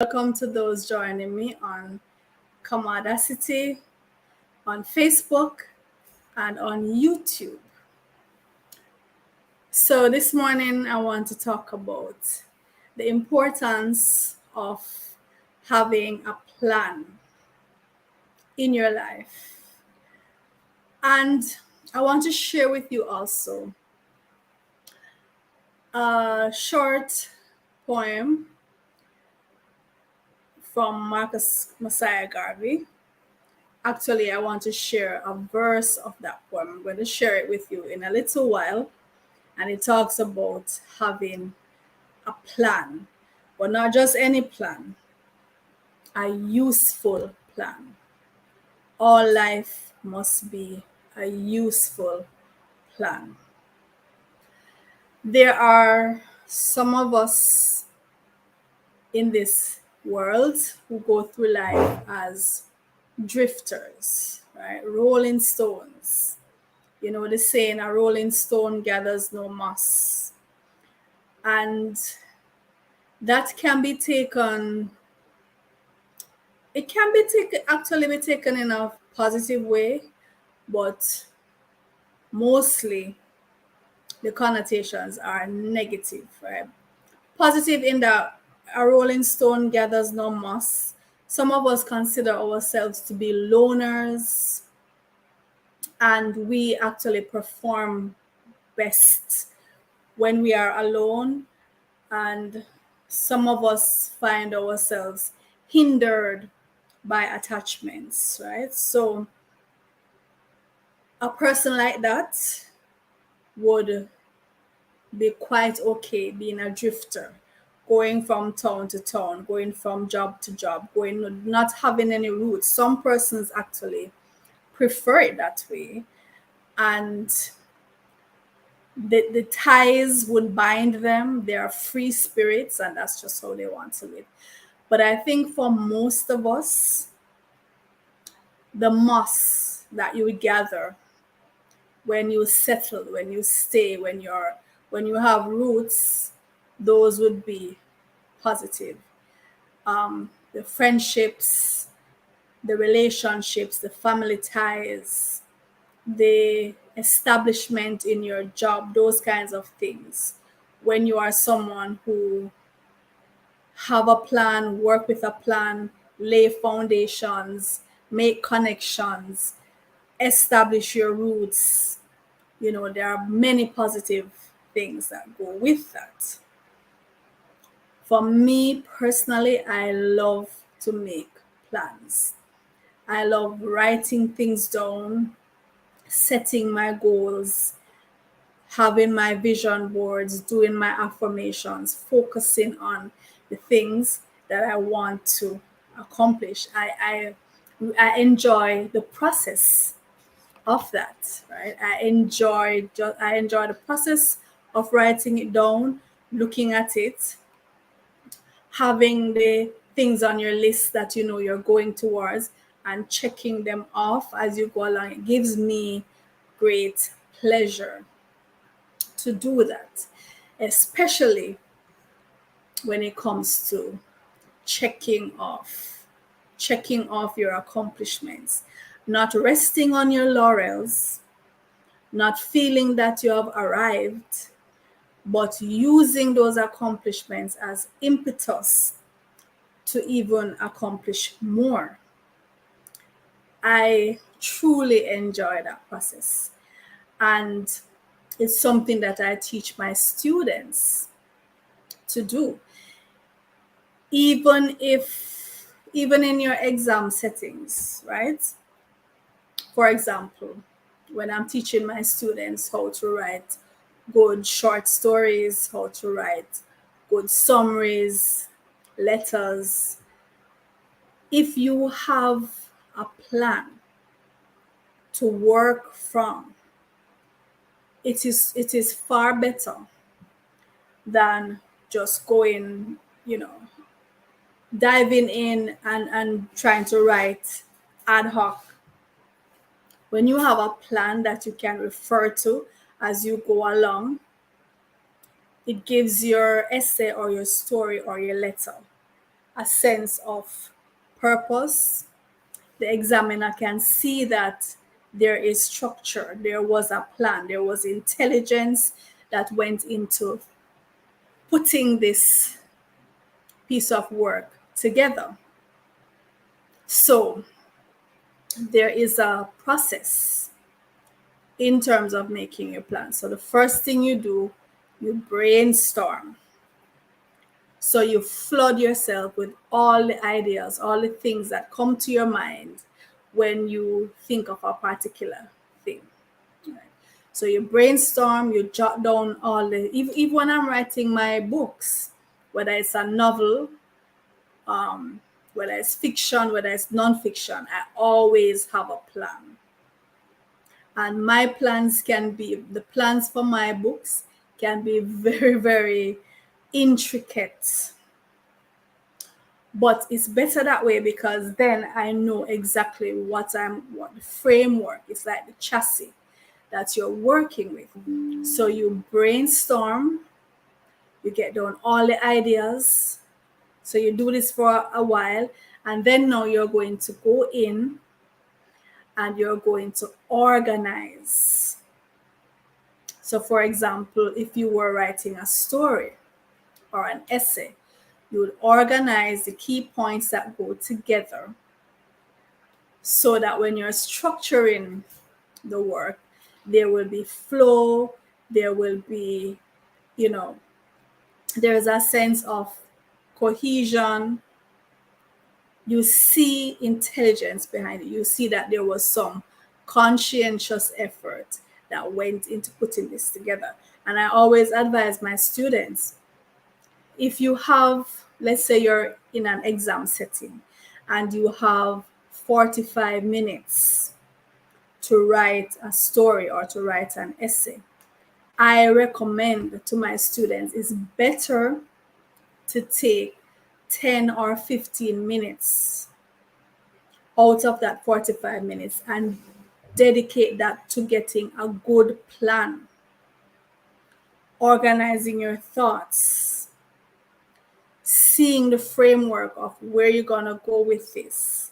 welcome to those joining me on Commodacity, on Facebook, and on YouTube. So, this morning I want to talk about the importance of having a plan in your life. And I want to share with you also a short poem from Marcus Messiah Garvey. Actually, I want to share a verse of that poem. I'm going to share it with you in a little while. And it talks about having a plan, but not just any plan, a useful plan. All life must be a useful plan. There are some of us in this world who go through life as drifters, right? Rolling stones. You know the saying, a rolling stone gathers no moss. And that can be taken, it can be taken, actually be taken in a positive way, but mostly the connotations are negative, right? Positive in that a rolling stone gathers no moss. Some of us consider ourselves to be loners, and we actually perform best when we are alone. And some of us find ourselves hindered by attachments, right? So a person like that would be quite okay being a drifter, going from town to town, going from job to job, going not having any roots. Some persons actually prefer it that way, and the ties would bind them. They are free spirits, and that's just how they want to live. But I think for most of us, the moss that you gather when you settle, when you stay, when you have roots, those would be positive. The friendships, the relationships, the family ties, the establishment in your job, those kinds of things. When you are someone who have a plan, work with a plan, lay foundations, make connections, establish your roots, there are many positive things that go with that. For me personally, I love to make plans. I love writing things down, setting my goals, having my vision boards, doing my affirmations, focusing on the things that I want to accomplish. I enjoy the process of that, right? I enjoy the process of writing it down, looking at it, having the things on your list that you know you're going towards, and checking them off as you go along. It gives me great pleasure to do that, especially when it comes to checking off your accomplishments, not resting on your laurels, not feeling that you have arrived, but using those accomplishments as impetus to even accomplish more. I truly enjoy that process. And it's something that I teach my students to do. Even in your exam settings, right? For example, when I'm teaching my students how to write good short stories, how to write good summaries, letters, if you have a plan to work from, it is far better than just going, diving in and trying to write ad hoc. When you have a plan that you can refer to as you go along, it gives your essay or your story or your letter a sense of purpose. The examiner can see that there is structure, there was a plan, there was intelligence that went into putting this piece of work together. So there is a process in terms of making your plan. So the first thing you do, you brainstorm. So you flood yourself with all the ideas, all the things that come to your mind when you think of a particular thing. Right? So you brainstorm, you jot down all the, even when I'm writing my books, whether it's a novel, whether it's fiction, whether it's nonfiction, I always have a plan. And my plans can be, the plans for my books can be very, very intricate. But it's better that way because then I know exactly what the framework is, like the chassis that you're working with. So you brainstorm, you get down all the ideas. So you do this for a while, and then now you're going to go in and you're going to organize. So for example, if you were writing a story or an essay, you would organize the key points that go together so that when you're structuring the work, there will be flow, there will be, there's a sense of cohesion. You see intelligence behind it. You see that there was some conscientious effort that went into putting this together. And I always advise my students, if you have, let's say you're in an exam setting and you have 45 minutes to write a story or to write an essay, I recommend to my students it's better to take 10 or 15 minutes out of that 45 minutes and dedicate that to getting a good plan, organizing your thoughts, seeing the framework of where you're going to go with this.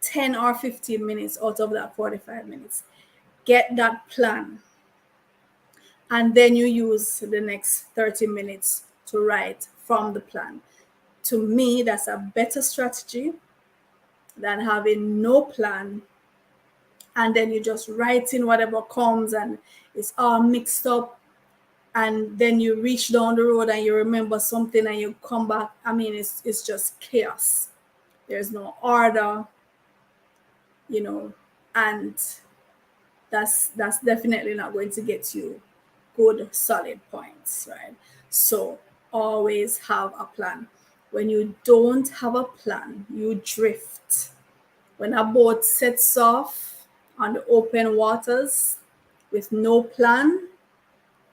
10 or 15 minutes out of that 45 minutes. Get that plan. And then you use the next 30 minutes to write from the plan. To me, that's a better strategy than having no plan and then you just write in whatever comes and it's all mixed up, and then you reach down the road and you remember something and you come back. I mean, it's just chaos. There's no order, and that's definitely not going to get you good solid points, right? So always have a plan. When you don't have a plan, you drift. When a boat sets off on the open waters with no plan,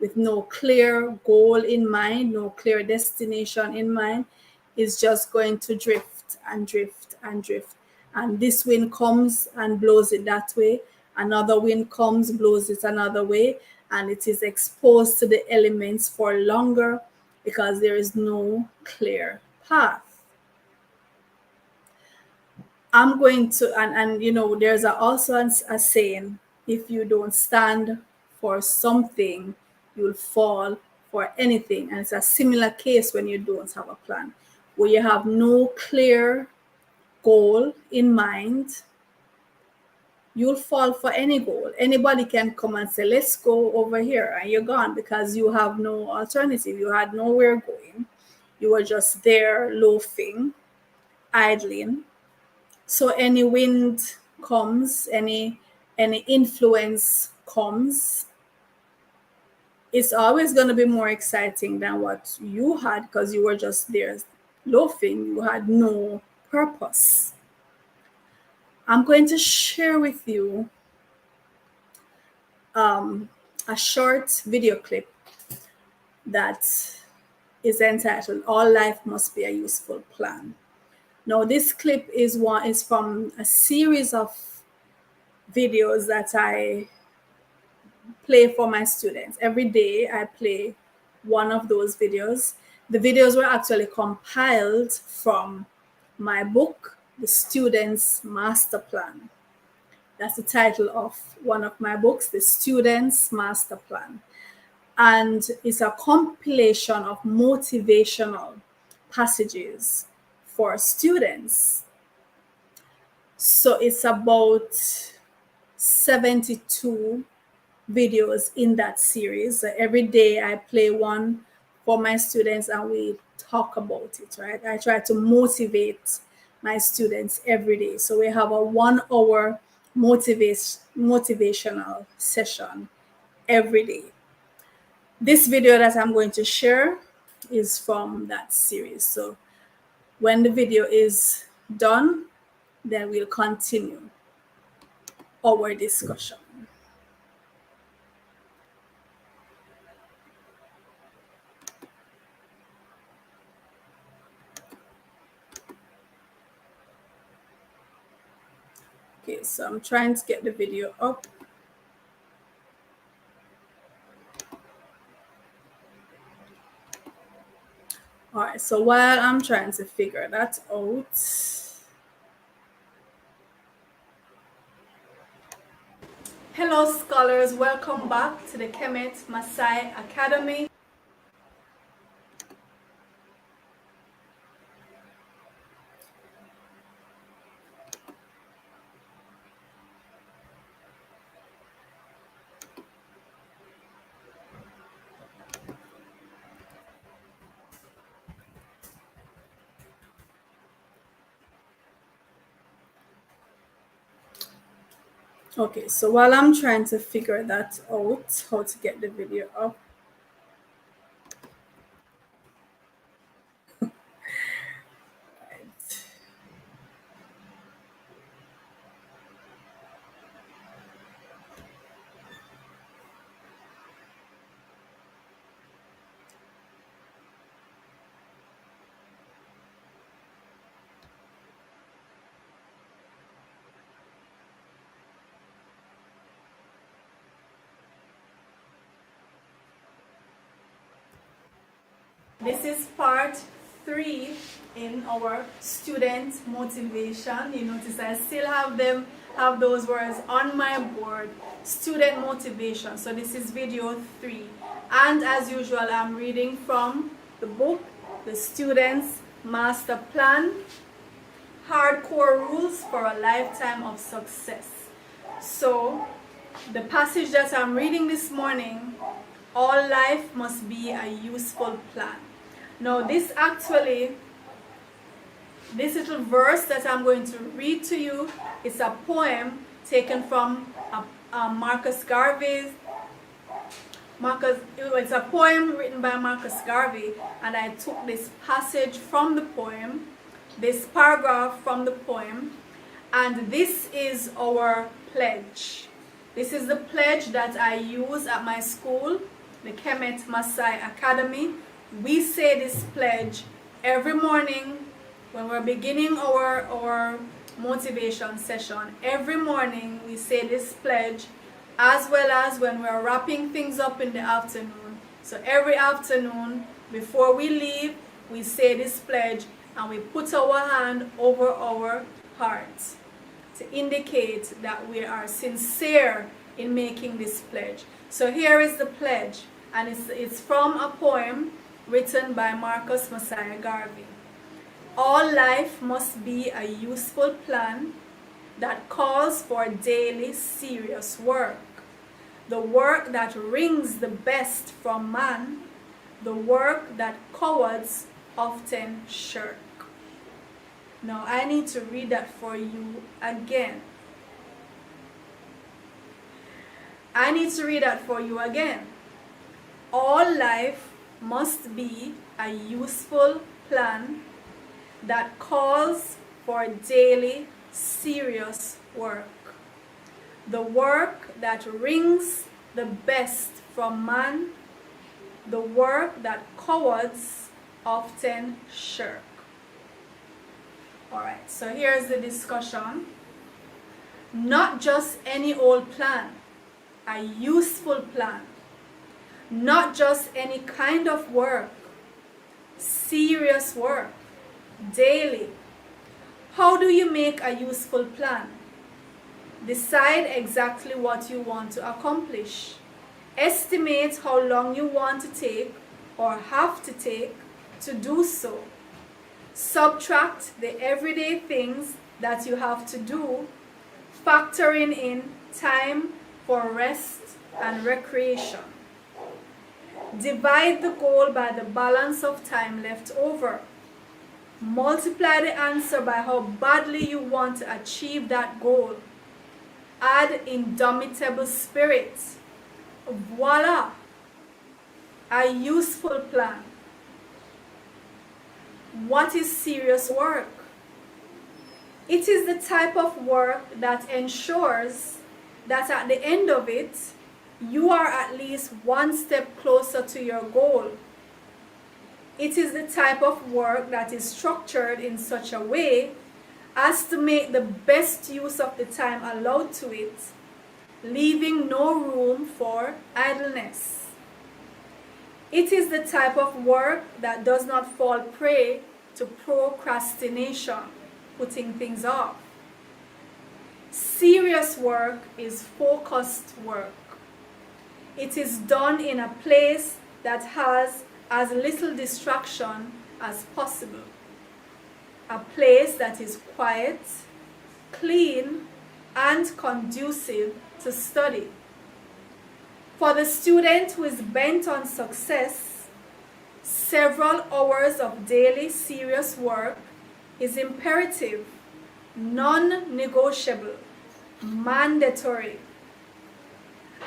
with no clear goal in mind, no clear destination in mind, it's just going to drift and drift and drift. And this wind comes and blows it that way. Another wind comes, blows it another way, and it is exposed to the elements for longer because there is no clear path. I'm going to, and there's also a saying, if you don't stand for something, you'll fall for anything. And it's a similar case when you don't have a plan, where you have no clear goal in mind, you'll fall for any goal. Anybody can come and say, let's go over here, and you're gone because you have no alternative. You had nowhere going. You were just there loafing, idling. So any wind comes, any influence comes, it's always going to be more exciting than what you had because you were just there loafing. You had no purpose. I'm going to share with you a short video clip that is entitled "All Life Must Be a Useful Plan." Now, this clip is from a series of videos that I play for my students. Every day I play one of those videos. The videos were actually compiled from my book, The Student's Master Plan. That's the title of one of my books, The Student's Master Plan. And it's a compilation of motivational passages for students. So it's about 72 videos in that series. Every day I play one for my students and we talk about it, right? I try to motivate my students every day. So we have a 1 hour motivational session every day. This video that I'm going to share is from that series. So when the video is done, then we'll continue our discussion. Okay, so I'm trying to get the video up. All right, so while I'm trying to figure that out. Hello scholars, welcome back to the Kemet Masai Academy. Okay, so while I'm trying to figure that out, how to get the video up. This is part 3 in our student motivation. You notice I still have those words on my board, student motivation. So this is video 3. And as usual, I'm reading from the book, The Student's Master Plan, Hardcore Rules for a Lifetime of Success. So the passage that I'm reading this morning, all life must be a useful plan. Now this little verse that I'm going to read to you is a poem taken from Marcus Garvey's. It's a poem written by Marcus Garvey, and I took this passage from the poem, this paragraph from the poem, and this is our pledge. This is the pledge that I use at my school, the Kemet Masai Academy. We say this pledge every morning when we're beginning our motivation session. Every morning we say this pledge, as well as when we're wrapping things up in the afternoon. So every afternoon before we leave, we say this pledge and we put our hand over our heart to indicate that we are sincere in making this pledge. So here is the pledge, and it's from a poem written by Marcus Messiah Garvey. All life must be a useful plan that calls for daily serious work. The work that wrings the best from man, the work that cowards often shirk. Now I need to read that for you again. I need to read that for you again. All life must be a useful plan that calls for daily serious work. The work that wrings the best from man, the work that cowards often shirk. Alright, so here's the discussion. Not just any old plan, a useful plan. Not just any kind of work, Serious work, daily. How do you make a useful plan? Decide exactly what you want to accomplish. Estimate how long you want to take or have to take to do so. Subtract the everyday things that you have to do, factoring in time for rest and recreation. Divide the goal by the balance of time left over. Multiply the answer by how badly you want to achieve that goal. Add indomitable spirit. Voila! A useful plan. What is serious work? It is the type of work that ensures that at the end of it, you are at least one step closer to your goal. It is the type of work that is structured in such a way as to make the best use of the time allowed to it, leaving no room for idleness. It is the type of work that does not fall prey to procrastination, putting things off. Serious work is focused work. It is done in a place that has as little distraction as possible. A place that is quiet, clean, and conducive to study. For the student who is bent on success, several hours of daily serious work is imperative, non-negotiable, mandatory.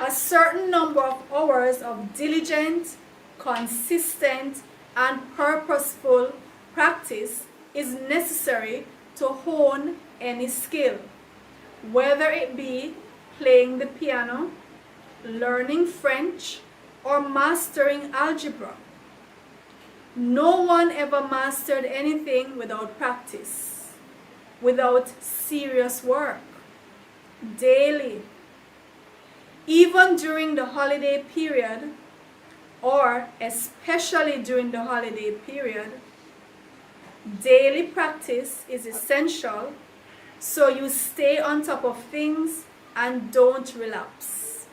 A certain number of hours of diligent, consistent, and purposeful practice is necessary to hone any skill, whether it be playing the piano, learning French, or mastering algebra. No one ever mastered anything without practice, without serious work, daily. Even during the holiday period, or especially during the holiday period, daily practice is essential so you stay on top of things and don't relapse.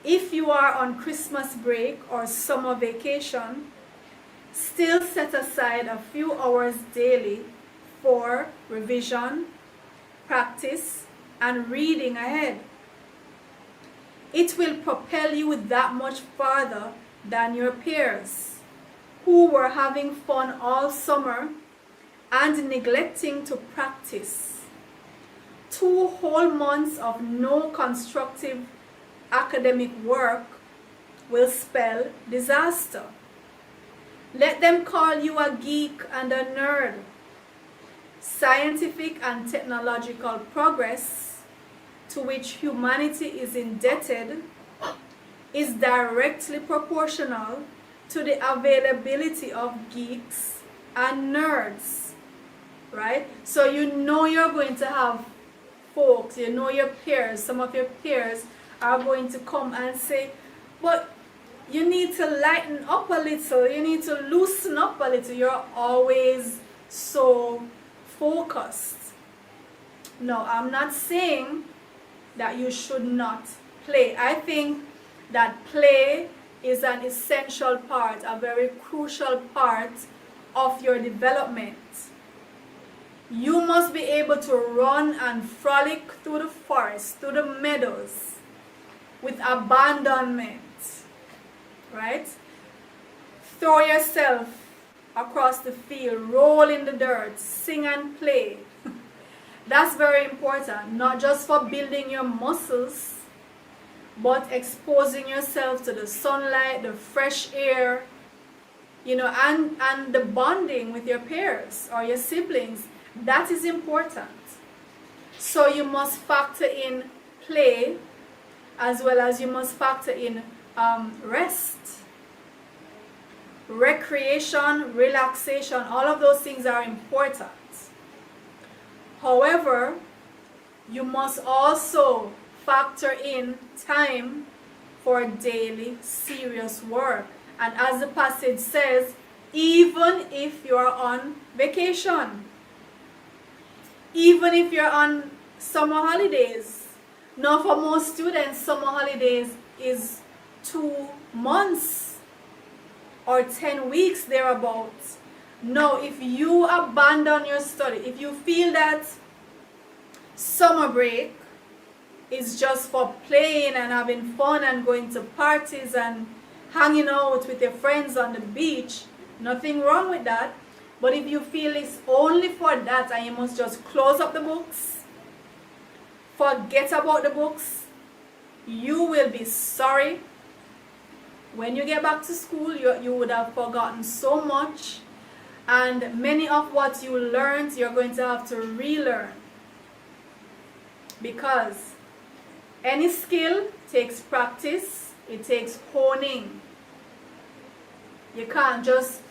If you are on Christmas break or summer vacation, still set aside a few hours daily for revision, practice, and reading ahead. It will propel you that much farther than your peers, who were having fun all summer and neglecting to practice. 2 whole months of no constructive academic work will spell disaster. Let them call you a geek and a nerd. Scientific and technological progress to which humanity is indebted is directly proportional to the availability of geeks and nerds, right? So you know you're going to have folks, you know your peers, some of your peers are going to come and say, but you need to lighten up a little, you need to loosen up a little, you're always so focused. No, I'm not saying that you should not play. I think that play is an essential part, a very crucial part of your development. You must be able to run and frolic through the forest, through the meadows with abandonment, right? Throw yourself across the field, roll in the dirt, sing and play. That's very important, not just for building your muscles, but exposing yourself to the sunlight, the fresh air, and the bonding with your peers or your siblings. That is important. So you must factor in play as well as you must factor in rest, recreation, relaxation. All of those things are important. However, you must also factor in time for daily serious work. And as the passage says, even if you're on vacation, even if you're on summer holidays. Now, for most students, summer holidays is 2 months or 10 weeks thereabouts. No, if you abandon your study, if you feel that summer break is just for playing and having fun and going to parties and hanging out with your friends on the beach, nothing wrong with that. But if you feel it's only for that and you must just close up the books, forget about the books, you will be sorry. When you get back to school, you would have forgotten so much, and many of what you learned, you're going to have to relearn. Because any skill takes practice, it takes honing. You can't just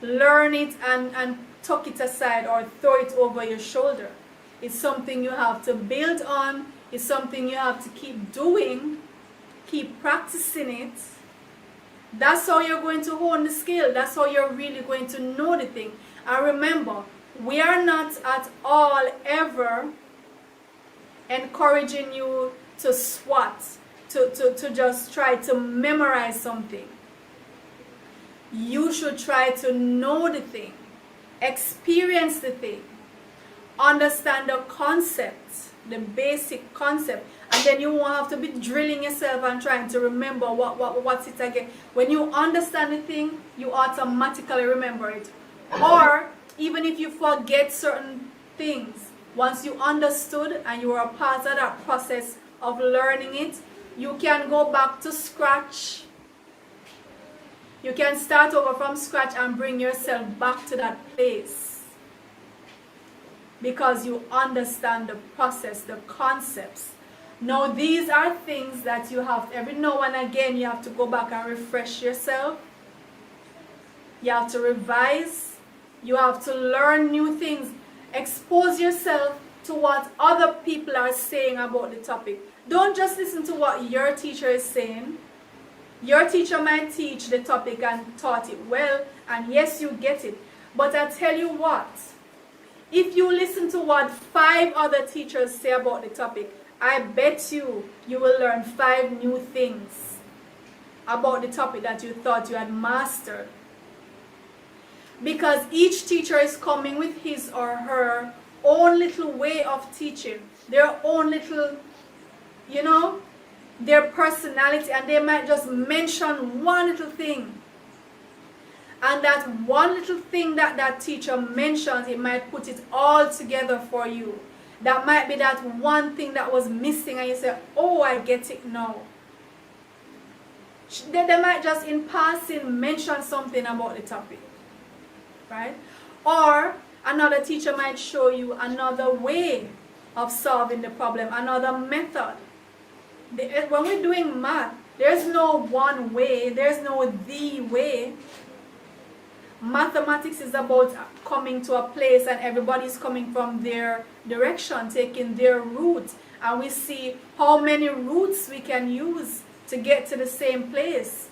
learn it and tuck it aside or throw it over your shoulder. It's something you have to build on. It's something you have to keep doing, keep practicing it. That's how you're going to hone the skill. That's how you're really going to know the thing. And remember, we are not at all ever encouraging you to swat, to just try to memorize something. You should try to know the thing, experience the thing, understand the concept, the basic concept, and then you won't have to be drilling yourself and trying to remember what's it again. When you understand the thing, you automatically remember it. Or even if you forget certain things, once you understood and you are a part of that process of learning it, you can go back to scratch. You can start over from scratch and bring yourself back to that place, because you understand the process, the concepts. Now, these are things that you have, every now and again, you have to go back and refresh yourself. You have to revise. You have to learn new things. Expose yourself to what other people are saying about the topic. Don't just listen to what your teacher is saying. Your teacher might teach the topic and taught it well, and yes, you get it. But I tell you what, if you listen to what 5 other teachers say about the topic, I bet you will learn 5 new things about the topic that you thought you had mastered. Because each teacher is coming with his or her own little way of teaching, their own little, their personality, and they might just mention one little thing. And that one little thing that that teacher mentions, it might put it all together for you. That might be that one thing that was missing, and you say, oh, I get it now. They might just in passing mention something about the topic, right? Or another teacher might show you another way of solving the problem, another method. When we're doing math, there's no one way, there's no the way. Mathematics is about coming to a place and everybody's coming from their direction, taking their route. And we see how many routes we can use to get to the same place.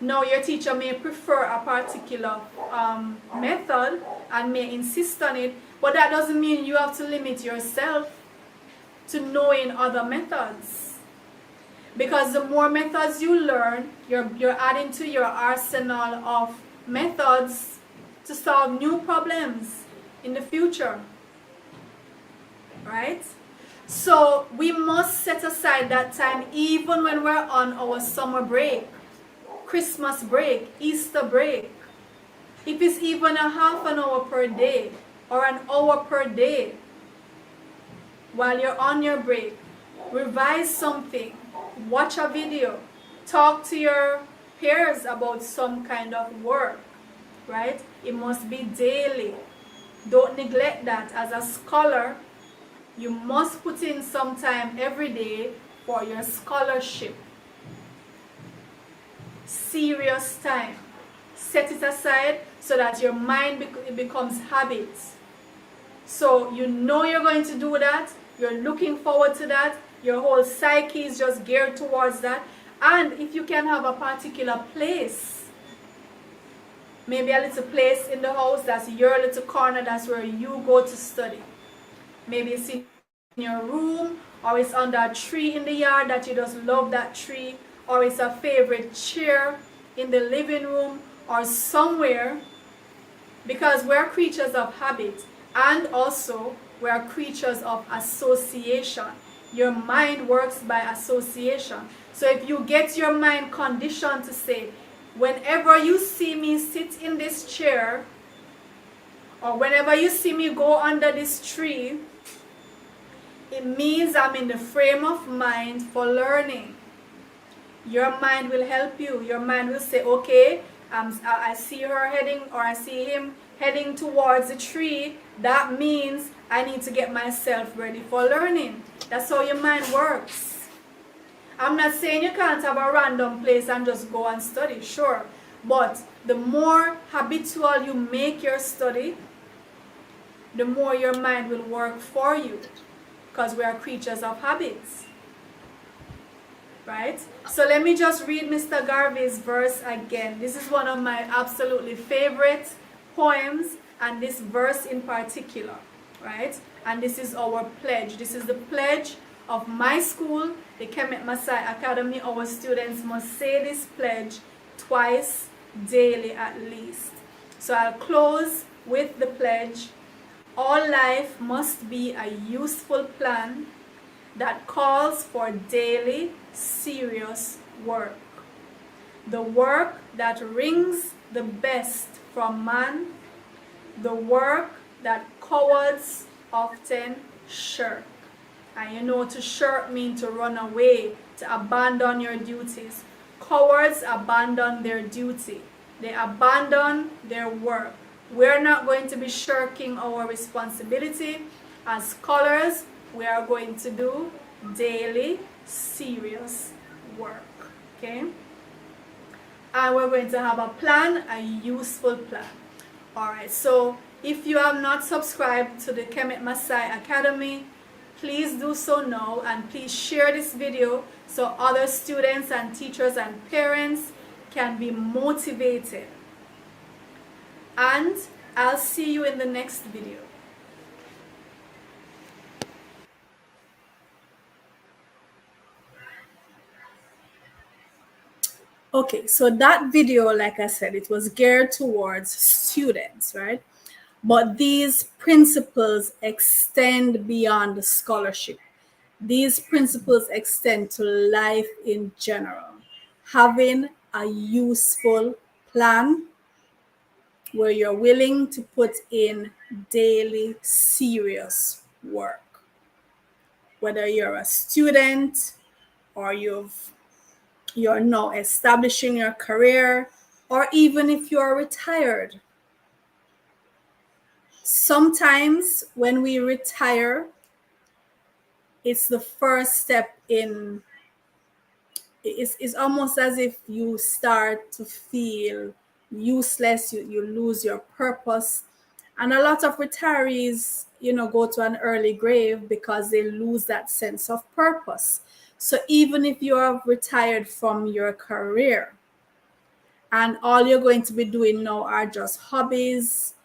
Now, your teacher may prefer a particular method and may insist on it, but that doesn't mean you have to limit yourself to knowing other methods. Because the more methods you learn, you're adding to your arsenal of methods to solve new problems in the future, right? So we must set aside that time even when we're on our summer break, Christmas break, Easter break. If it's even a half an hour per day or an hour per day, while you're on your break, revise something, watch a video, talk to your peers about some kind of work, right? It must be daily. Don't neglect that. As a scholar, you must put in some time every day for your scholarship. Serious time. Set it aside so that your mind becomes habit. So you know you're going to do that. You're looking forward to that. Your whole psyche is just geared towards that. And if you can have a particular place Maybe a little place in the house, that's your little corner, that's where you go to study. Maybe it's in your room, or it's under a tree in the yard that you just love that tree, or it's a favorite chair in the living room or somewhere, because we're creatures of habit, and also we're creatures of association. Your mind works by association. So if you get your mind conditioned to say, whenever you see me sit in this chair, or whenever you see me go under this tree, it means I'm in the frame of mind for learning. Your mind will help you. Your mind will say, okay, I see her heading, or I see him heading towards the tree. That means I need to get myself ready for learning. That's how your mind works. I'm not saying you can't have a random place and just go and study, sure. But the more habitual you make your study, the more your mind will work for you, because we are creatures of habits. Right? So let me just read Mr. Garvey's verse again. This is one of my absolutely favorite poems, and this verse in particular, right? And this is our pledge. This is the pledge of my school, the Kemet Masai Academy. Our students must say this pledge twice daily at least. So I'll close with the pledge. All life must be a useful plan that calls for daily, serious work. The work that wrings the best from man, the work that cowards often shirk. And you know, to shirk means to run away, to abandon your duties. Cowards abandon their duty. They abandon their work. We're not going to be shirking our responsibility. As scholars, we are going to do daily, serious work. Okay? And we're going to have a plan, a useful plan. Alright, so if you have not subscribed to the Kemet Masai Academy, please do so now, and please share this video so other students and teachers and parents can be motivated. And I'll see you in the next video. Okay, so that video, like I said, it was geared towards students, right? But these principles extend beyond the scholarship. These principles extend to life in general. Having a useful plan where you're willing to put in daily, serious work. Whether you're a student, or you're now establishing your career, or even if you're retired. Sometimes when we retire, it's the first step in, it's almost as if you start to feel useless, you lose your purpose. And a lot of retirees, go to an early grave because they lose that sense of purpose. So even if you have retired from your career and all you're going to be doing now are just hobbies,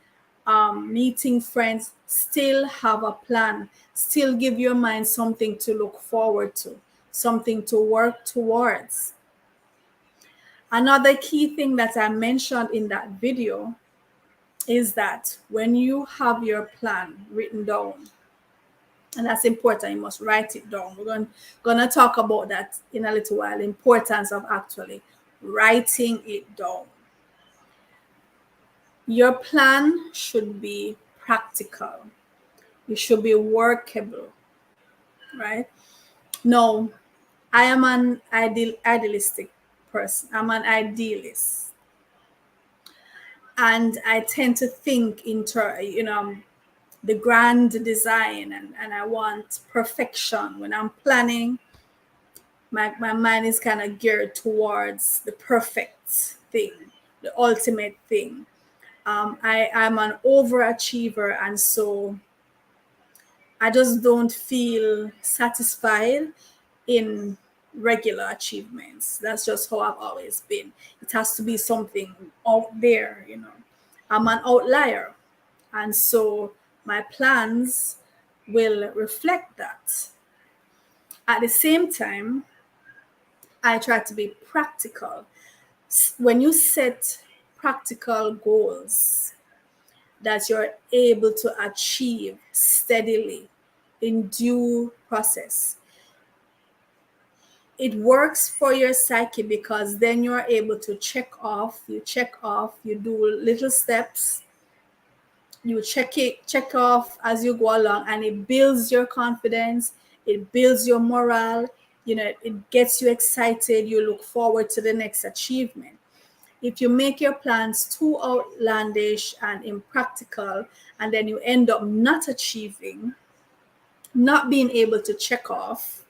meeting friends, still have a plan. Still give your mind something to look forward to, something to work towards. Another key thing that I mentioned in that video is that when you have your plan written down, and that's important, you must write it down. We're going to talk about that in a little while, the importance of actually writing it down. Your plan should be practical. It should be workable, right? No, I am an idealistic person. I'm an idealist. And I tend to think the grand design, and I want perfection. When I'm planning, my mind is kind of geared towards the perfect thing, the ultimate thing. I'm an overachiever, and so I just don't feel satisfied in regular achievements. That's just how I've always been. It has to be something out there, you know. I'm an outlier. And so my plans will reflect that. At the same time, I try to be practical. When you set practical goals that you're able to achieve steadily in due process, it works for your psyche because then you're able to check off, you do little steps, you check off as you go along, and it builds your confidence, it builds your morale, you know, it gets you excited, you look forward to the next achievement. If you make your plans too outlandish and impractical, and then you end up not achieving, not being able to check off,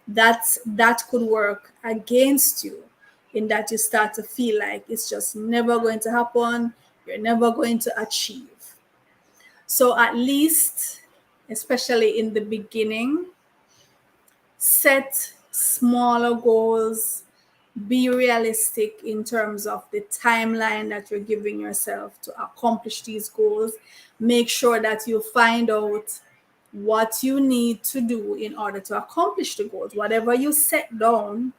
that could work against you, in that you start to feel like it's just never going to happen, you're never going to achieve. So at least, especially in the beginning, set smaller goals, be realistic in terms of the timeline that you're giving yourself to accomplish these goals. Make sure that you find out what you need to do in order to accomplish the goals. Whatever you set down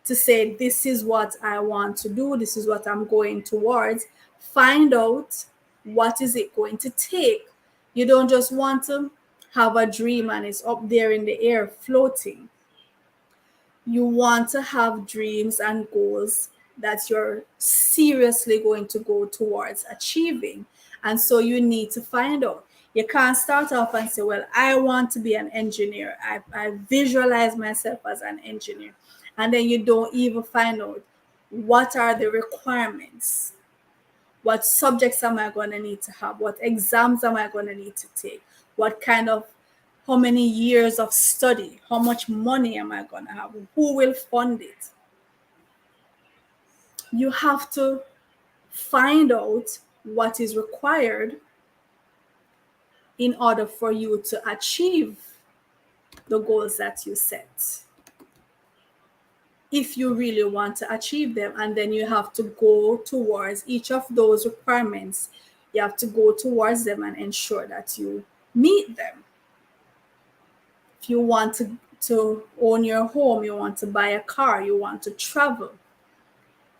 to say, this is what I want to do, this is what I'm going towards, find out what is it going to take. You don't just want to have a dream and it's up there in the air floating. You want to have dreams and goals that you're seriously going to go towards achieving. And so you need to find out. You can't start off and say, well, I want to be an engineer. I visualize myself as an engineer. And then you don't even find out what are the requirements. What subjects am I going to need to have? What exams am I going to need to take? How many years of study? How much money am I going to have? Who will fund it? You have to find out what is required in order for you to achieve the goals that you set, if you really want to achieve them. And then you have to go towards each of those requirements. You have to go towards them and ensure that you meet them. If you want to own your home, you want to buy a car, you want to travel,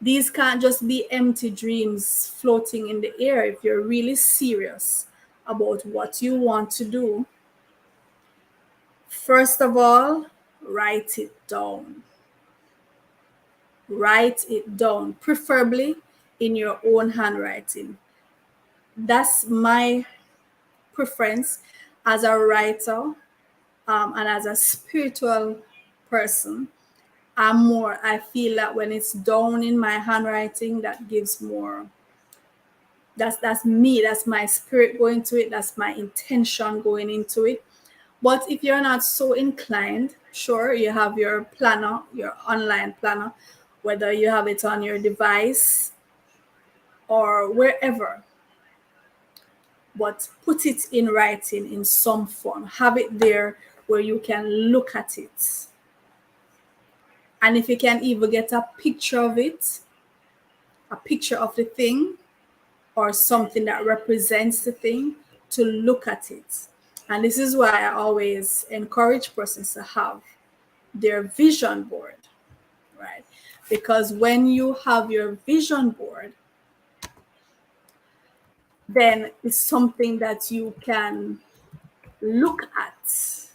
these can't just be empty dreams floating in the air. If you're really serious about what you want to do, first of all, write it down. Write it down, preferably in your own handwriting. That's my preference as a writer, and as a spiritual person. I feel that when it's down in my handwriting, that gives more. That's me. That's my spirit going to it. That's my intention going into it. But if you're not so inclined, sure, you have your planner, your online planner, whether you have it on your device or wherever. But put it in writing in some form. Have it there where you can look at it. And if you can even get a picture of it, a picture of the thing or something that represents the thing, to look at it. And this is why I always encourage persons to have their vision board, right? Because when you have your vision board, then it's something that you can look at.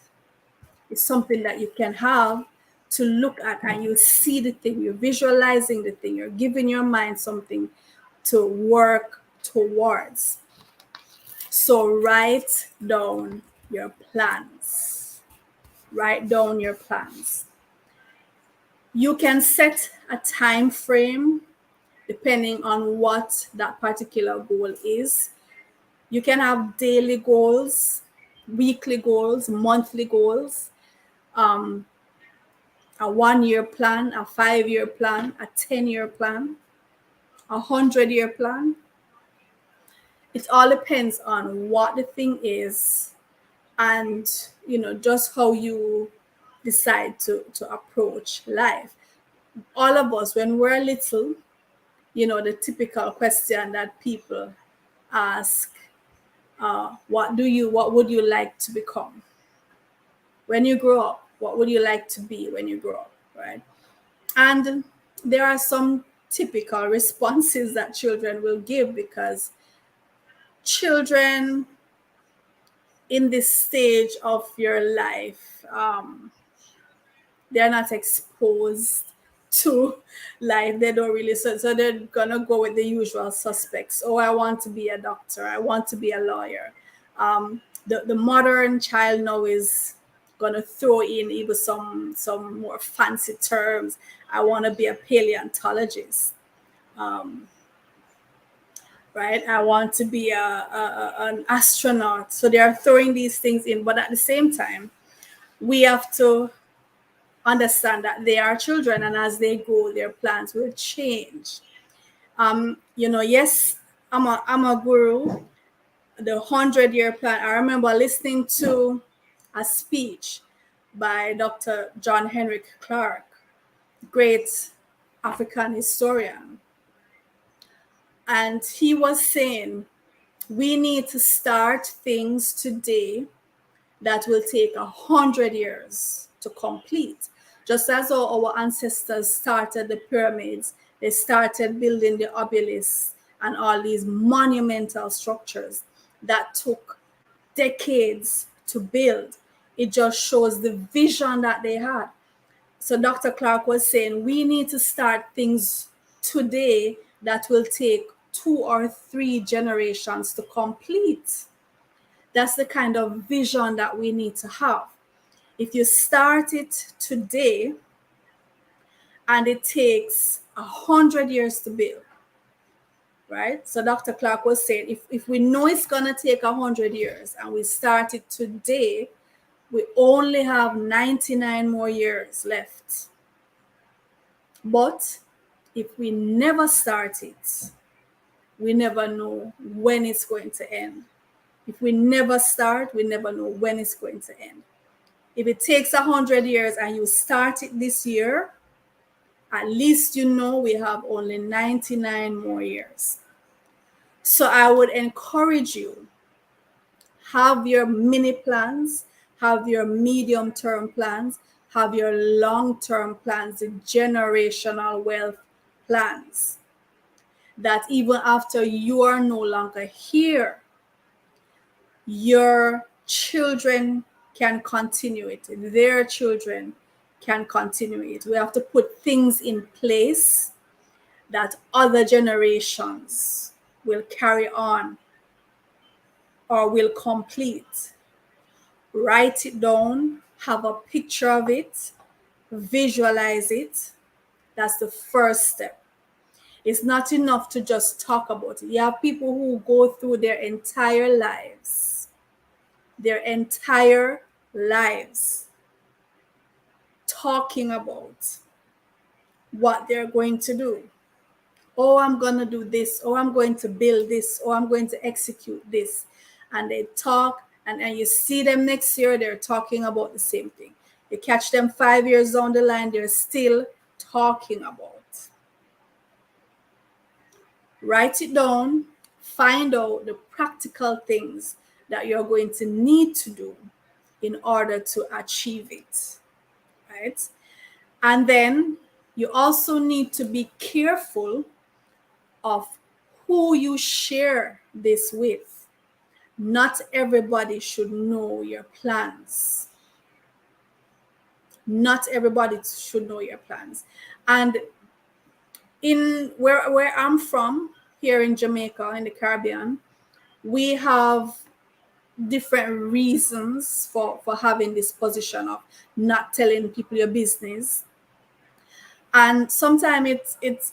It's something that you can have to look at, and you see the thing, you're visualizing the thing, you're giving your mind something to work towards. So write down your plans. Write down your plans. You can set a time frame depending on what that particular goal is. You can have daily goals, weekly goals, monthly goals, a 1-year plan, a 5-year plan, a 10-year plan, a 100-year plan. It all depends on what the thing is, and just how you decide to approach life. All of us, when we're little, the typical question that people ask, what would you like to become when you grow up? What would you like to be when you grow up, right? And there are some typical responses that children will give, because children in this stage of your life, they're not exposed to life. They don't really, so they're gonna go with the usual suspects. Oh, I want to be a doctor, I want to be a lawyer. The modern child now is gonna throw in even some more fancy terms. I want to be a paleontologist, right? I want to be an astronaut. So they are throwing these things in, but at the same time, we have to understand that they are children, and as they grow, their plans will change. Yes, I'm a guru. The 100-year plan. I remember listening to a speech by Dr. John Henrik Clarke, great African historian, and he was saying we need to start things today that will take 100 years to complete. Just as our ancestors started the pyramids, they started building the obelisks and all these monumental structures that took decades to build. It just shows the vision that they had. So Dr. Clarke was saying we need to start things today that will take 2 or 3 generations to complete. That's the kind of vision that we need to have. If you start it today and it takes 100 years to build, right? So Dr. Clarke was saying if we know it's going to take 100 years and we start it today, we only have 99 more years left. But if we never start it, we never know when it's going to end. If we never start, we never know when it's going to end. If it takes 100 years and you start it this year, at least you know we have only 99 more years. So I would encourage you, have your mini plans, have your medium-term plans, have your long-term plans, the generational wealth plans, that even after you are no longer here, your children can continue it. Their children can continue it. We have to put things in place that other generations will carry on or will complete. Write it down, have a picture of it, visualize it. That's the first step. It's not enough to just talk about it. You have people who go through their entire lives talking about what they're going to do. Oh, I'm going to do this. Oh, I'm going to build this. Oh, I'm going to execute this. And they talk, and you see them next year, they're talking about the same thing. You catch them 5 years down the line, they're still talking about. Write it down, find out the practical things that you're going to need to do in order to achieve it, right? And then you also need to be careful of who you share this with. Not everybody should know your plans. Not everybody should know your plans. And in where I'm from, here in Jamaica, in the Caribbean, we have different reasons for having this position of not telling people your business. And sometimes it's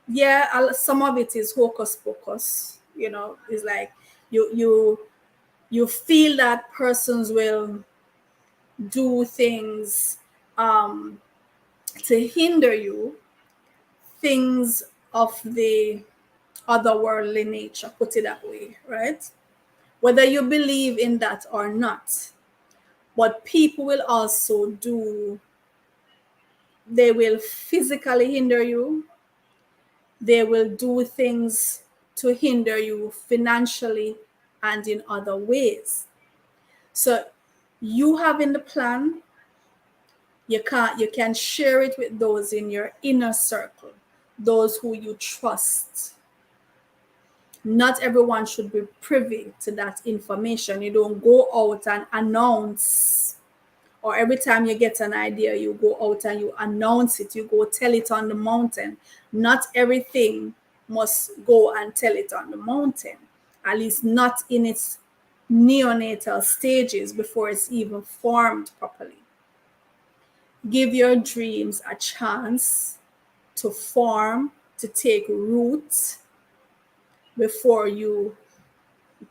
yeah, some of it is hocus pocus. It's like you feel that persons will do things to hinder you, things of the otherworldly nature, put it that way, right? Whether you believe in that or not. But people will also they will physically hinder you. They will do things to hinder you financially and in other ways. So you having the plan, you can share it with those in your inner circle, those who you trust. Not everyone should be privy to that information. You don't go out and announce, or every time you get an idea, you go out and you announce it, you go tell it on the mountain. Not everything must go and tell it on the mountain, at least not in its neonatal stages before it's even formed properly. Give your dreams a chance to form, to take root before you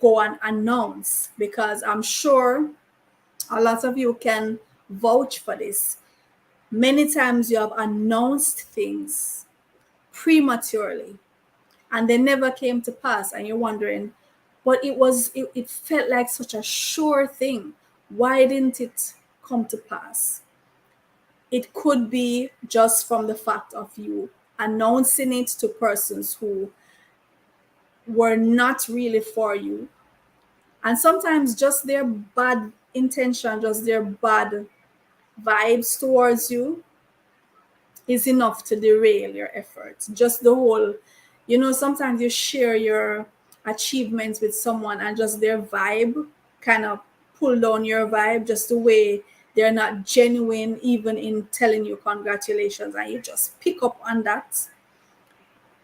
go and announce, because I'm sure a lot of you can vouch for this. Many times you have announced things prematurely and they never came to pass, and you're wondering, but it felt like such a sure thing. Why didn't it come to pass? It could be just from the fact of you announcing it to persons who were not really for you. And sometimes just their bad intention, just their bad vibes towards you is enough to derail your efforts. Just the whole, sometimes you share your achievements with someone and just their vibe kind of pull down your vibe, just the way they're not genuine even in telling you congratulations, and you just pick up on that.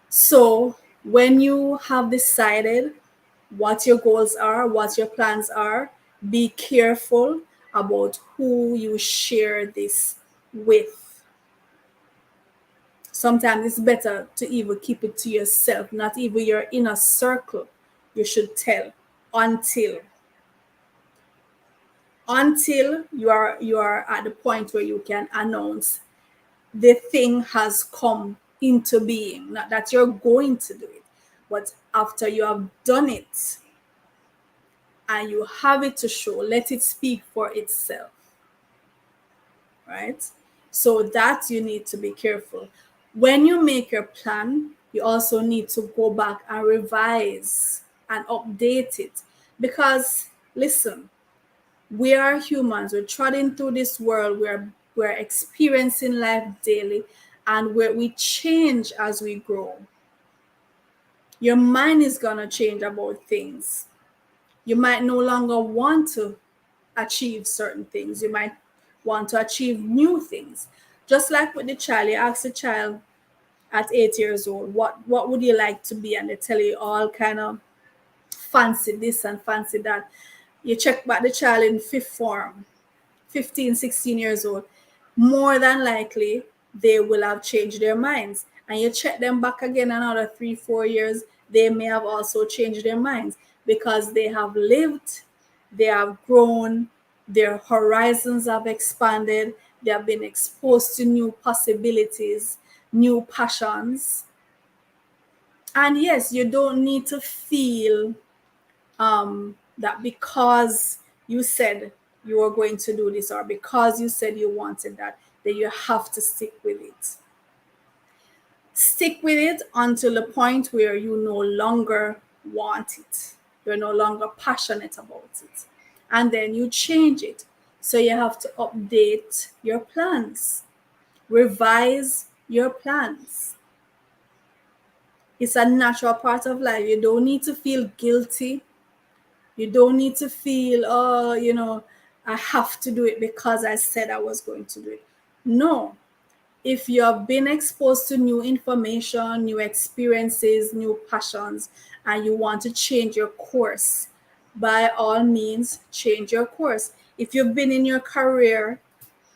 So when you have decided what your goals are, what your plans are, be careful about who you share this with. Sometimes it's better to even keep it to yourself, not even your inner circle. You should tell until you are at the point where you can announce the thing has come into being. Not that you're going to do it, but after you have done it and you have it to show, let it speak for itself. Right? So that you need to be careful. When you make your plan, you also need to go back and revise and update it. Because listen, we are humans. We're trotting through this world. We're experiencing life daily, and we change as we grow. Your mind is gonna change about things. You might no longer want to achieve certain things. You might want to achieve new things. Just like with the child, you ask the child at 8 years old, what would you like to be? And they tell you all kind of fancy this and fancy that. You check back the child in fifth form, 15, 16 years old, more than likely they will have changed their minds. And you check them back again another 3-4 years, they may have also changed their minds because they have lived, they have grown, their horizons have expanded, they have been exposed to new possibilities, new passions. And yes, you don't need to feel that because you said you were going to do this, or because you said you wanted that you have to stick with it. Stick with it until the point where you no longer want it. You're no longer passionate about it. And then you change it. So you have to update your plans, revise your plans. It's a natural part of life. You don't need to feel guilty. You don't need to feel, I have to do it because I said I was going to do it. No. If you have been exposed to new information, new experiences, new passions, and you want to change your course, by all means, change your course. If you've been in your career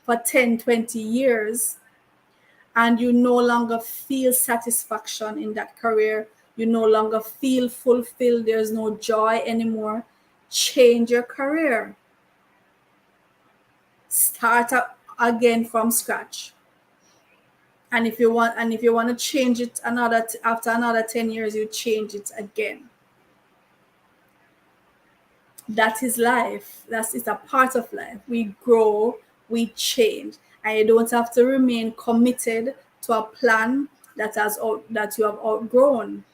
for 10, 20 years and you no longer feel satisfaction in that career, you no longer feel fulfilled, there's no joy anymore, change your career. Start up again from scratch. And if you want to change it after another 10 years, you change it again. That is life. It's a part of life. We grow, we change, and you don't have to remain committed to a plan that you have outgrown,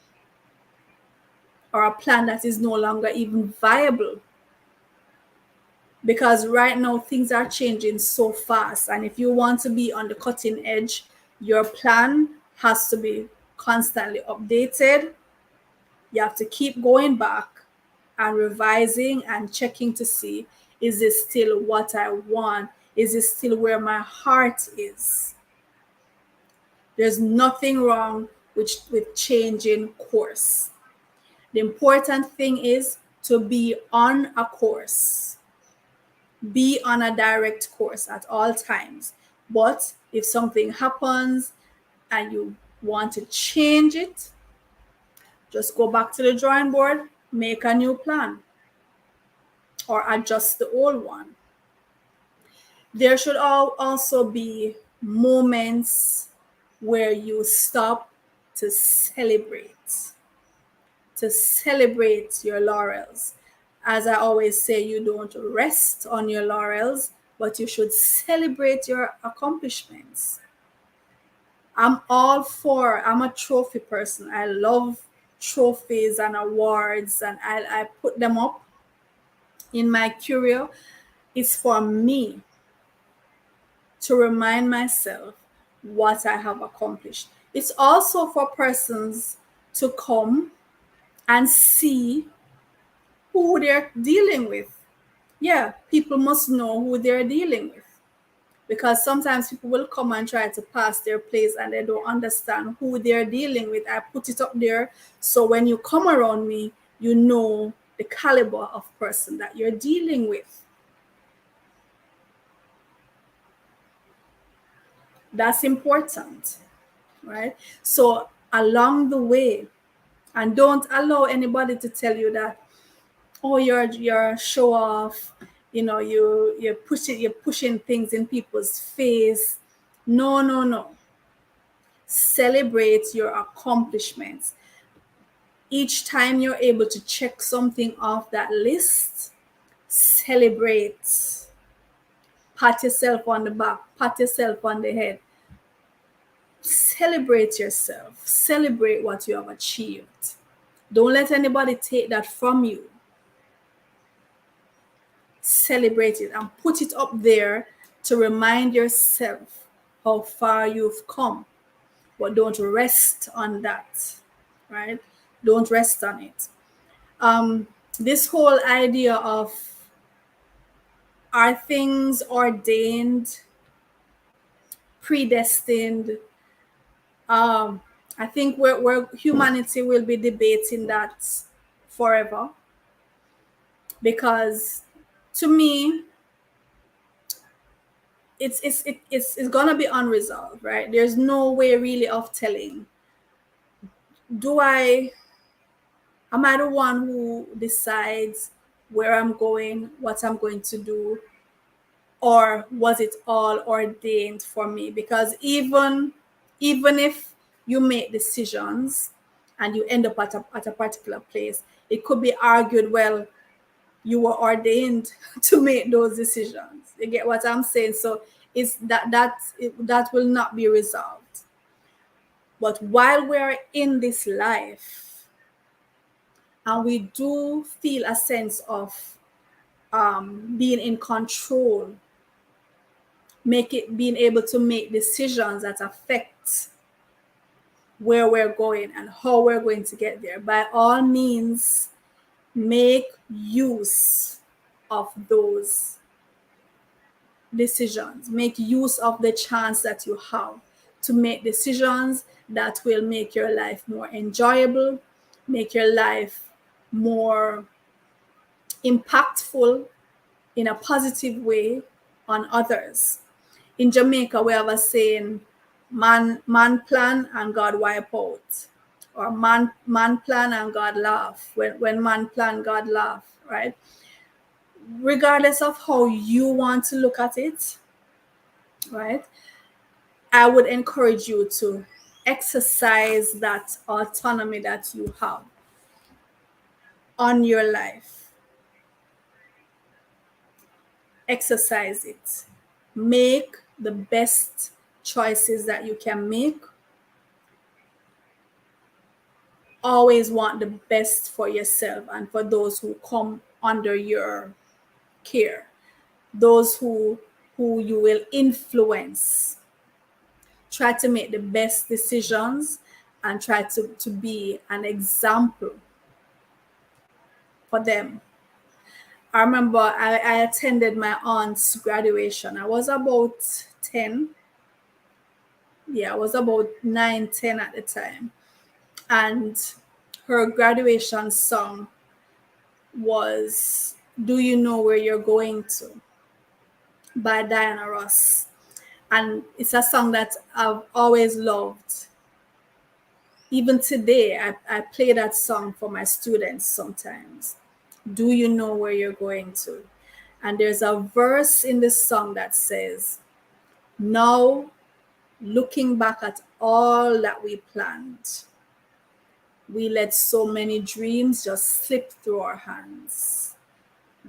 or a plan that is no longer even viable. Because right now things are changing so fast, and if you want to be on the cutting edge, your plan has to be constantly updated. You have to keep going back and revising and checking to see, is this still what I want? Is this still where my heart is? There's nothing wrong with changing course. The important thing is to be on a course. Be on a direct course at all times. But if something happens and you want to change it, just go back to the drawing board, make a new plan, or adjust the old one. There should also be moments where you stop to celebrate your laurels. As I always say, you don't rest on your laurels, but you should celebrate your accomplishments. I'm a trophy person. I love trophies and awards, and I put them up in my curio. It's for me to remind myself what I have accomplished. It's also for persons to come and see who they're dealing with. Yeah, people must know who they're dealing with, because sometimes people will come and try to pass their place and they don't understand who they're dealing with. I put it up there so when you come around me, you know the caliber of person that you're dealing with. That's important, right? So along the way, and don't allow anybody to tell you that, oh, you're show off, you're pushing things in people's face. No, no, no. Celebrate your accomplishments. Each time you're able to check something off that list, celebrate. Pat yourself on the back, pat yourself on the head. Celebrate yourself. Celebrate what you have achieved. Don't let anybody take that from you. Celebrate it and put it up there to remind yourself how far you've come. But don't rest on that, right? Don't rest on it. This whole idea of, are things ordained, predestined? I think where humanity will be debating that forever, because to me, it's gonna be unresolved, right? There's no way really of telling. Am I the one who decides where I'm going, what I'm going to do, or was it all ordained for me? Because even if you make decisions and you end up at a particular place, it could be argued, well, you were ordained to make those decisions. You get what I'm saying? So it's that will not be resolved. But while we're in this life, and we do feel a sense of being in control, being able to make decisions that affect where we're going and how we're going to get there, by all means, make use of those decisions. Make use of the chance that you have to make decisions that will make your life more enjoyable, make your life more impactful in a positive way on others. In Jamaica, we have a saying, man plan and God wipe out. Or man plan and God laugh. When man plan, God laugh, right? Regardless of how you want to look at it, right? I would encourage you to exercise that autonomy that you have on your life. exercise it. Make the best choices that you can make. Always want the best for yourself and for those who come under your care, those who you will influence. Try to make the best decisions and try to be an example for them. I remember I attended my aunt's graduation. I was about 10. Yeah, I was about 9, 10 at the time. And her graduation song was Do You Know Where You're Going To by Diana Ross. And it's a song that I've always loved. Even today, I play that song for my students sometimes. Do you know where you're going to? And there's a verse in this song that says, now looking back at all that we planned, we let so many dreams just slip through our hands.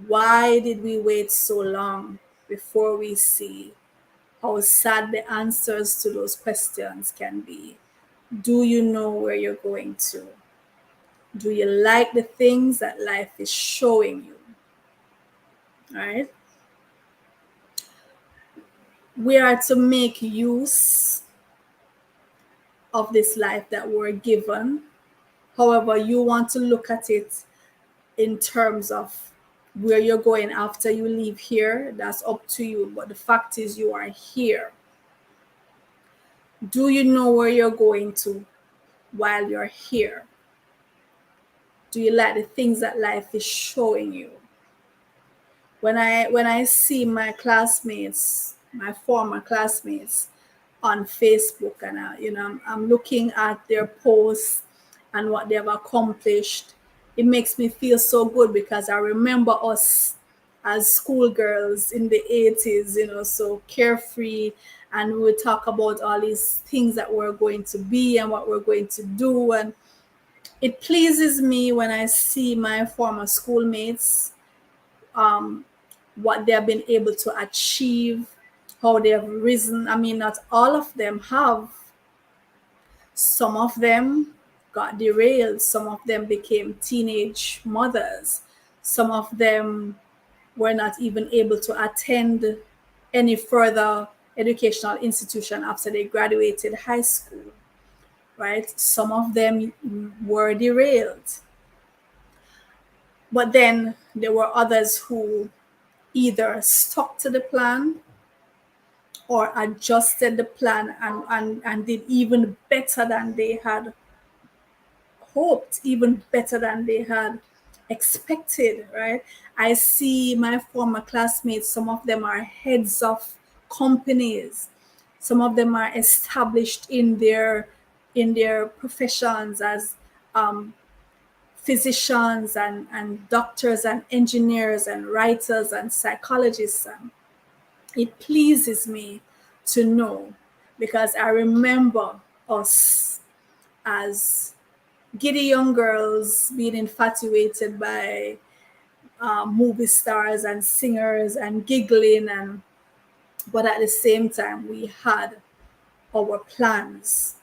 Why did we wait so long before we see how sad the answers to those questions can be? Do you know where you're going to? Do you like the things that life is showing you? All right. We are to make use of this life that we're given. However, you want to look at it in terms of where you're going after you leave here, that's up to you. But the fact is, you are here. Do you know where you're going to while you're here? Do you like the things that life is showing you? When I see my classmates, my former classmates on Facebook, and I'm looking at their posts and what they've accomplished, it makes me feel so good because I remember us as schoolgirls in the 80s, so carefree, and we would talk about all these things that we're going to be and what we're going to do. And it pleases me when I see my former schoolmates, what they have been able to achieve, how they have risen. I mean, not all of them have. Some of them got derailed. Some of them became teenage mothers. Some of them were not even able to attend any further educational institution after they graduated high school, right? Some of them were derailed. But then there were others who either stuck to the plan or adjusted the plan and did even better than they had hoped, even better than they had expected, right? I see my former classmates, some of them are heads of companies, some of them are established in their professions as physicians and doctors and engineers and writers and psychologists. And it pleases me to know, because I remember us as giddy young girls being infatuated by movie stars and singers and giggling, but at the same time we had our plans,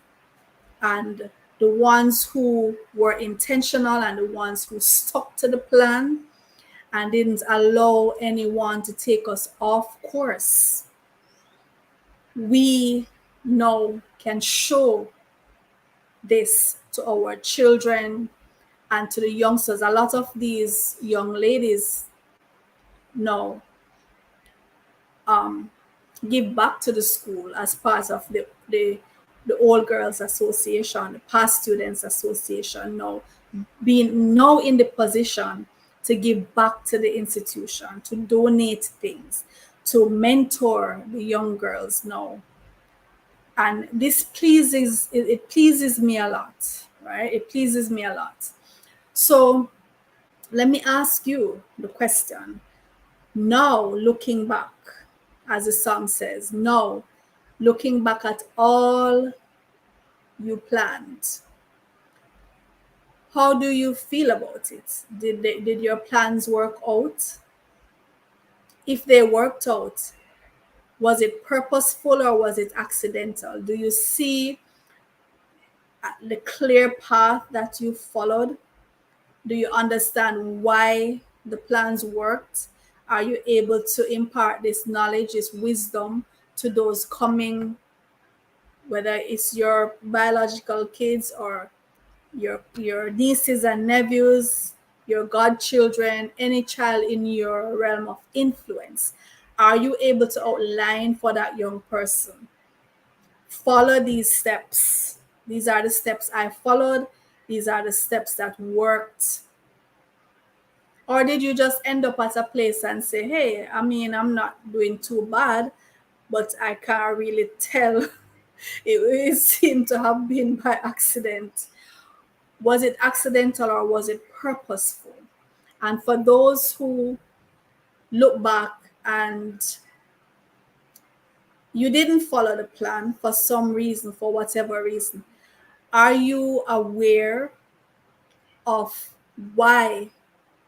and the ones who were intentional and the ones who stuck to the plan and didn't allow anyone to take us off course, we now can show this to our children and to the youngsters. A lot of these young ladies now give back to the school as part of the Old Girls Association, the Past Students Association, now being now in the position to give back to the institution, to donate things, to mentor the young girls now. And this pleases it pleases me a lot, right? It pleases me a lot. So let me ask you the question. Now, looking back, as the song says, now looking back at all you planned, how do you feel about it? Did your plans work out? if they worked out, was it purposeful or was it accidental? Do you see the clear path that you followed? Do you understand why the plans worked? Are you able to impart this knowledge, this wisdom to those coming, whether it's your biological kids or your nieces and nephews, your godchildren, any child in your realm of influence? Are you able to outline for that young person? Follow these steps. These are the steps I followed. These are the steps that worked. Or did you just end up at a place and say, hey, I mean, I'm not doing too bad, but I can't really tell. It seemed to have been by accident. Was it accidental or was it purposeful? And for those who look back and you didn't follow the plan for some reason, for whatever reason, are you aware of why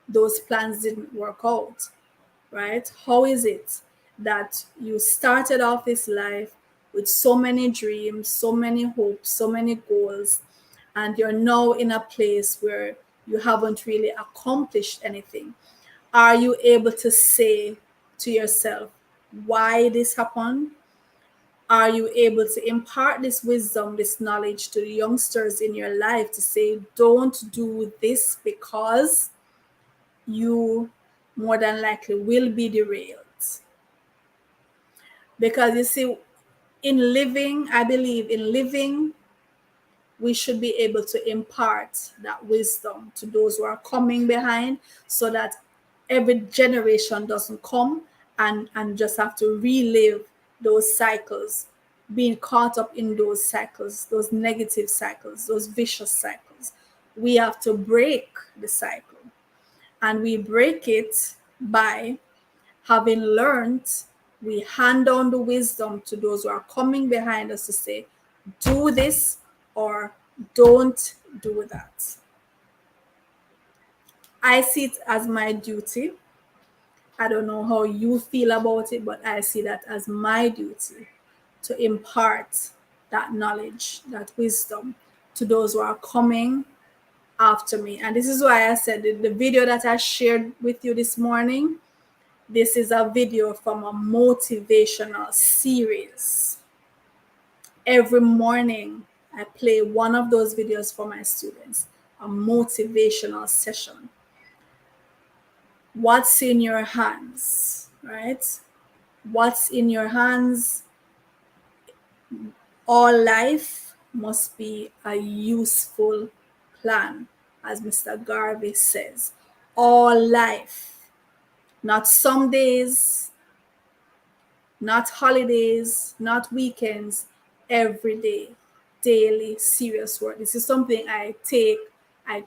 those plans didn't work out? Right? How is it that you started off this life with so many dreams, so many hopes, so many goals, and you're now in a place where you haven't really accomplished anything? Are you able to say to yourself why this happened? Are you able to impart this wisdom, this knowledge to the youngsters in your life to say, don't do this because you more than likely will be derailed? Because you see, in living, I believe in living, we should be able to impart that wisdom to those who are coming behind so that every generation doesn't come and just have to relive those cycles, being caught up in those cycles, those negative cycles, those vicious cycles. We have to break the cycle, and we break it by having learned. We hand down the wisdom to those who are coming behind us to say, do this or don't do that. I see it as my duty. I don't know how you feel about it, but I see that as my duty to impart that knowledge, that wisdom to those who are coming after me. And this is why I said the video that I shared with you this morning, this is a video from a motivational series. Every morning, I play one of those videos for my students, a motivational session. What's in your hands, right? What's in your hands? All life must be a useful plan, as Mr. Garvey says. All life, not some days, not holidays, not weekends, every day, daily, serious work. This is something I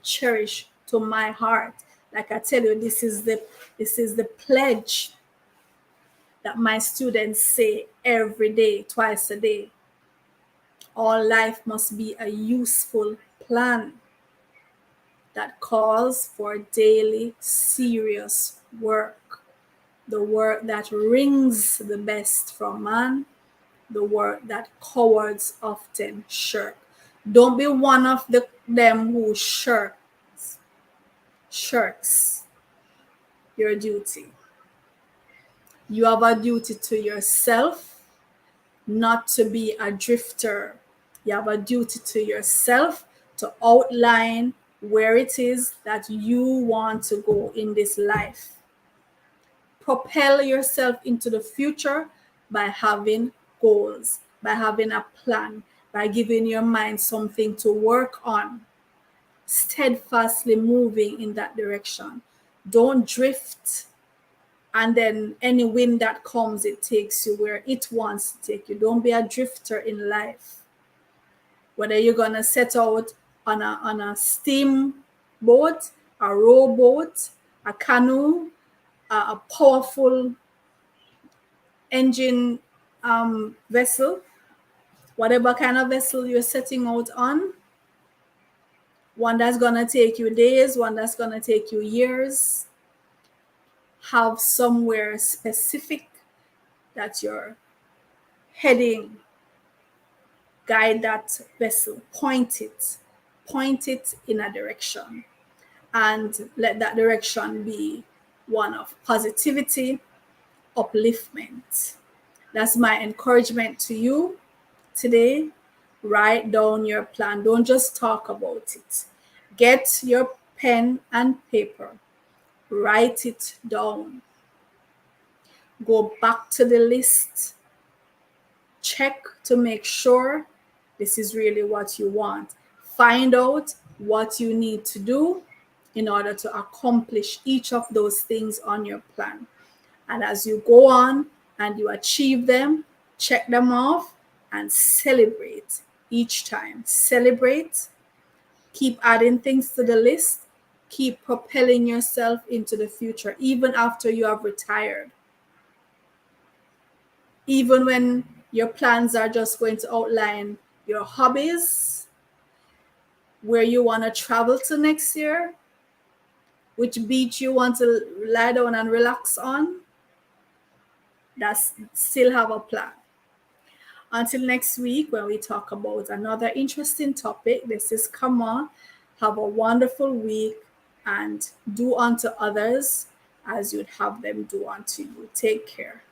cherish to my heart. Like I tell you, this is the pledge that my students say every day, twice a day. All life must be a useful plan that calls for daily, serious work. The work that wrings the best from man, the work that cowards often shirk. Don't be one of them who shirks your duty. You have a duty to yourself, not to be a drifter. You have a duty to yourself to outline where it is that you want to go in this life. Propel yourself into the future by having goals, by having a plan, by giving your mind something to work on, steadfastly moving in that direction. Don't drift, and then any wind that comes, it takes you where it wants to take you. Don't be a drifter in life. Whether you're going to set out on a steam boat, a rowboat, a canoe, a powerful engine vessel, whatever kind of vessel you're setting out on, one that's going to take you days, one that's going to take you years, have somewhere specific that you're heading. Guide that vessel, point it in a direction, and let that direction be one of positivity, upliftment. That's my encouragement to you today. Write down your plan. Don't just talk about it. Get your pen and paper. Write it down. Go back to the list. Check to make sure this is really what you want. Find out what you need to do in order to accomplish each of those things on your plan. And as you go on and you achieve them, check them off and celebrate each time. Celebrate, keep adding things to the list, keep propelling yourself into the future, even after you have retired. Even when your plans are just going to outline your hobbies, where you want to travel to next year, which beach you want to lie down and relax on, that's still have a plan. Until next week, when we talk about another interesting topic, this is Kama. Have a wonderful week and do unto others as you'd have them do unto you. Take care.